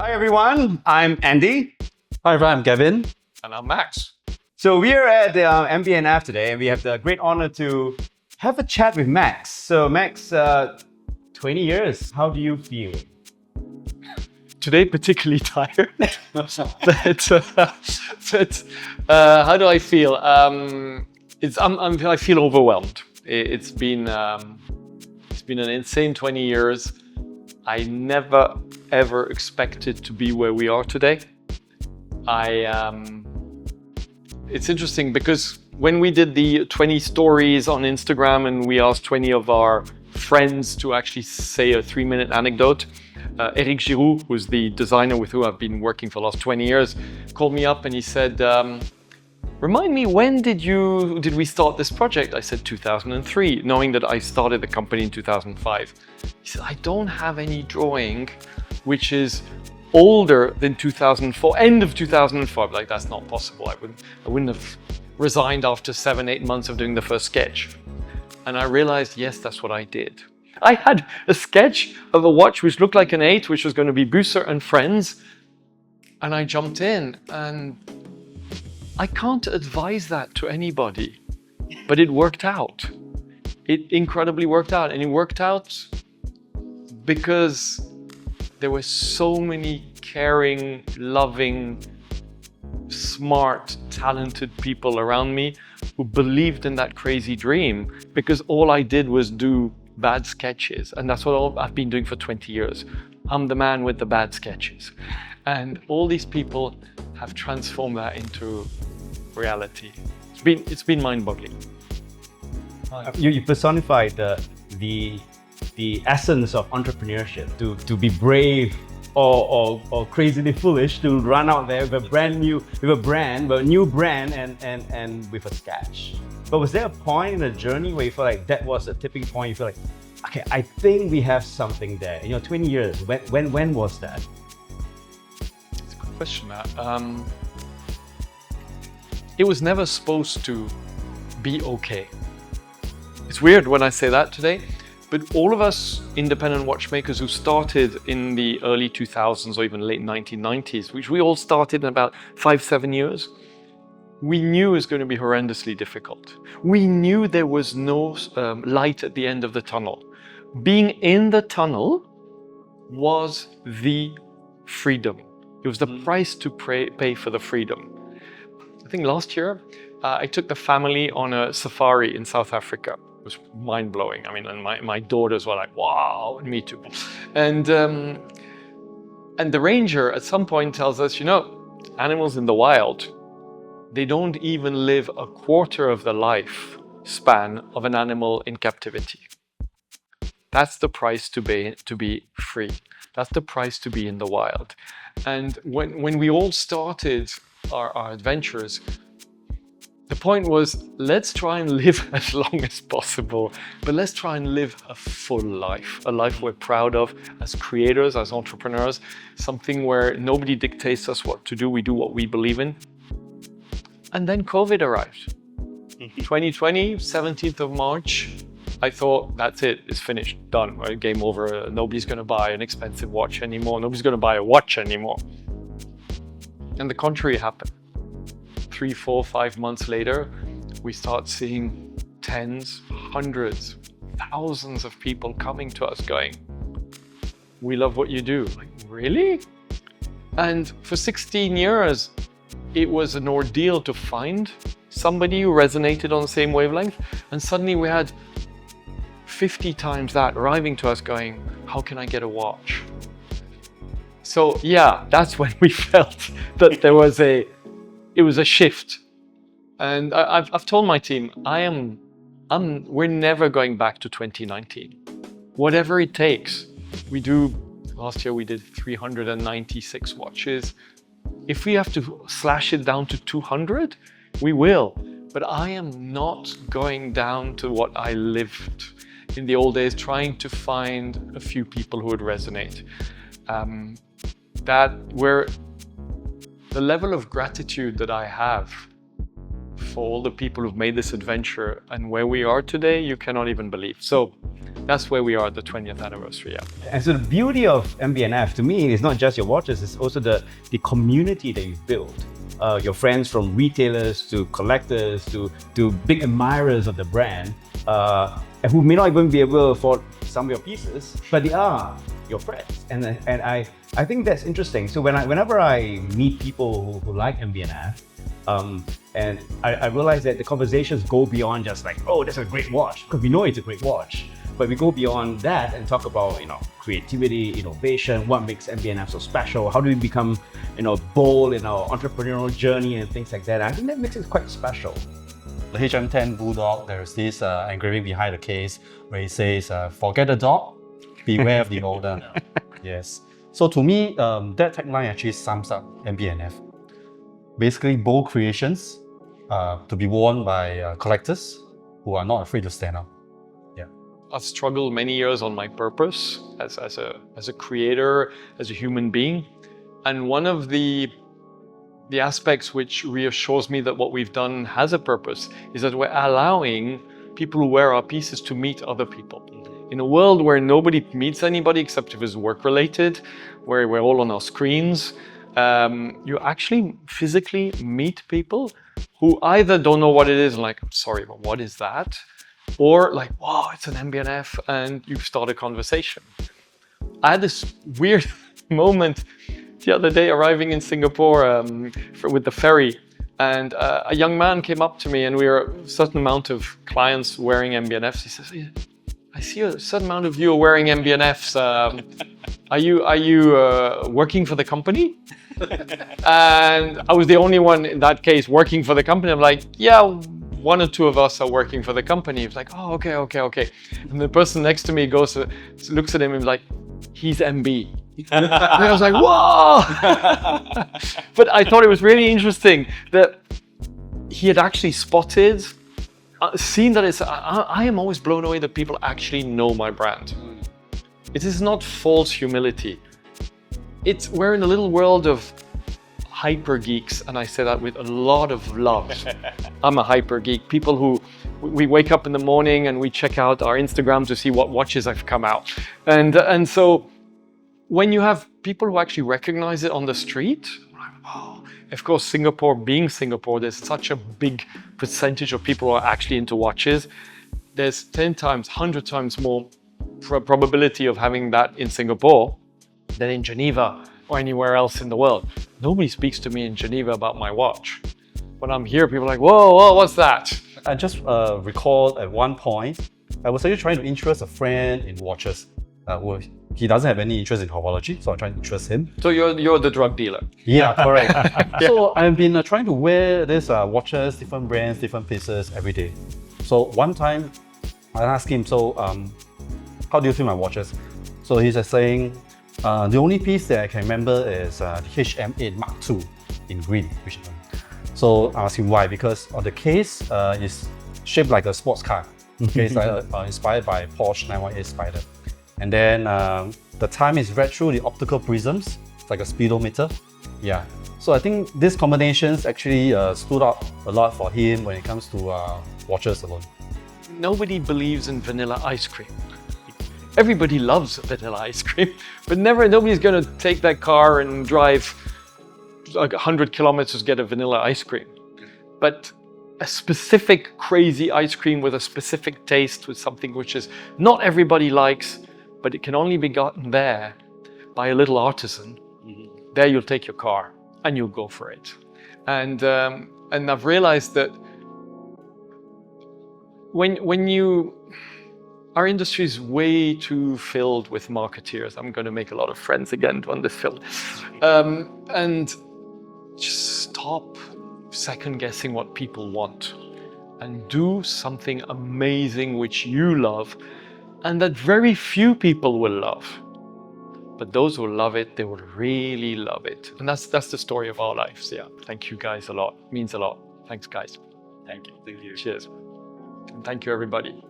Hi everyone, I'm Andy. Hi, I'm Gavin. And I'm Max. So we're at the MB&F today, and we have the great honor to have a chat with Max. So Max, 20 years, how do you feel? Today, particularly tired. but how do I feel? I feel overwhelmed. It's been an insane 20 years. I never ever expected to be where we are today. It's interesting because when we did the 20 stories on Instagram and we asked 20 of our friends to actually say a 3-minute anecdote, Eric Giroux, who's the designer with whom I've been working for the last 20 years, called me up and he said, remind me, when did we start this project? I said 2003, knowing that I started the company in 2005. He said, I don't have any drawing which is older than 2004, end of 2004. Like, that's not possible. I wouldn't have resigned after 7-8 months of doing the first sketch. And I realized, yes, that's what I did. I had a sketch of a watch which looked like an 8, which was going to be Büsser and Friends. And I jumped in, and I can't advise that to anybody, but it worked out. It incredibly worked out. And it worked out because there were so many caring, loving, smart, talented people around me who believed in that crazy dream, because all I did was do bad sketches. And that's what I've been doing for 20 years. I'm the man with the bad sketches. And all these people have transformed that into reality. It's been mind-boggling. You personified the essence of entrepreneurship, to be brave or crazily foolish, to run out there with a new brand and with a sketch. But was there a point in the journey where you felt like that was a tipping point? You feel like, okay, I think we have something there. 20 years. When was that? It's a good question, Matt. It was never supposed to be okay. It's weird when I say that today, but all of us independent watchmakers who started in the early 2000s or even late 1990s, which we all started in about 5-7 years, we knew it was going to be horrendously difficult. We knew there was no light at the end of the tunnel. Being in the tunnel was the freedom. It was the price to pay for the freedom. I think last year, I took the family on a safari in South Africa. It was mind-blowing. I mean, and my daughters were like, wow, and me too. And the ranger at some point tells us, animals in the wild, they don't even live a quarter of the life span of an animal in captivity. That's the price to be free. That's the price to be in the wild. And when we all started our adventures, the point was, let's try and live as long as possible, but let's try and live a full life, a life we're proud of as creators, as entrepreneurs, something where nobody dictates us what to do, we do what we believe in. And then COVID arrived. 2020, 17th of March, I thought, that's it, it's finished, done, right? Game over, nobody's gonna buy an expensive watch anymore, nobody's gonna buy a watch anymore. And the contrary happened. 3, 4, 5 months later, we start seeing tens, hundreds, thousands of people coming to us going, we love what you do. Like, really? And for 16 years, it was an ordeal to find somebody who resonated on the same wavelength. And suddenly we had 50 times that arriving to us going, how can I get a watch? So yeah, that's when we felt that it was a shift. And I've told my team, we're never going back to 2019. Whatever it takes. Last year we did 396 watches. If we have to slash it down to 200, we will. But I am not going down to what I lived in the old days, trying to find a few people who would resonate. The level of gratitude that I have for all the people who've made this adventure and where we are today, you cannot even believe. So that's where we are at the 20th anniversary. Yeah. And so the beauty of MB&F to me is not just your watches, it's also the community that you've built. Your friends from retailers to collectors to big admirers of the brand, and who may not even be able to afford some of your pieces, but they are your friends. And I think that's interesting. So whenever I meet people who like MB&F, and I realize that the conversations go beyond just like, oh, that's a great watch, because we know it's a great watch. But we go beyond that and talk about, creativity, innovation, what makes MB&F so special, how do we become, bold in our entrepreneurial journey and things like that. I think that makes it quite special. The HM10 Bulldog, there's this engraving behind the case where it says, forget the dog, beware of the owner. Yes. So to me, that tagline actually sums up MB&F. Basically, bold creations to be worn by collectors who are not afraid to stand out. I've struggled many years on my purpose as a creator, as a human being. And one of the aspects which reassures me that what we've done has a purpose is that we're allowing people who wear our pieces to meet other people. In a world where nobody meets anybody except if it's work-related, where we're all on our screens, you actually physically meet people who either don't know what it is, like, I'm sorry, but what is that? Or like, wow, it's an MB&F, and you start a conversation. I had this weird moment the other day arriving in Singapore with the ferry, and a young man came up to me, and we were a certain amount of clients wearing MB&Fs. He says, I see a certain amount of you are wearing MB&Fs. Are you working for the company? And I was the only one in that case working for the company. I'm like, yeah, one or two of us are working for the company. It's like, oh, okay. And the person next to me looks at him and is like, he's MB. And I was like, whoa! But I thought it was really interesting that he had actually spotted, seen that I am always blown away that people actually know my brand. It is not false humility. We're in a little world of hyper geeks, and I say that with a lot of love. I'm a hyper geek. People who we wake up in the morning and we check out our Instagram to see what watches have come out, and so when you have people who actually recognize it on the street, oh, of course, Singapore being Singapore, there's such a big percentage of people who are actually into watches. There's 10 times, 100 times more probability of having that in Singapore than in Geneva or anywhere else in the world. Nobody speaks to me in Geneva about my watch. When I'm here, people are like, whoa, what's that? I just recalled at one point, I was actually trying to interest a friend in watches. He doesn't have any interest in horology, so I'm trying to interest him. So you're the drug dealer? Yeah, correct. So I've been trying to wear these watches, different brands, different pieces every day. So one time, I asked him, so how do you feel my watches? So he's saying, the only piece that I can remember is the HM8 Mark II in green. So I asked him why, because the case is shaped like a sports car. Okay, it's inspired by Porsche 918 Spider. And then the time is read through the optical prisms. It's like a speedometer. Yeah. So I think these combinations actually stood out a lot for him when it comes to watches alone. Nobody believes in vanilla ice cream. Everybody loves vanilla ice cream, but nobody's going to take that car and drive like 100 kilometers to get a vanilla ice cream. But a specific crazy ice cream with a specific taste, with something which is not everybody likes, but it can only be gotten there by a little artisan. There you'll take your car and you'll go for it. And I've realized that our industry is way too filled with marketeers. I'm going to make a lot of friends again on this film. And just stop second guessing what people want and do something amazing which you love and that very few people will love. But those who love it, they will really love it. And that's the story of our lives. Yeah. Thank you guys a lot. It means a lot. Thanks, guys. Thank you. Cheers. And thank you, everybody.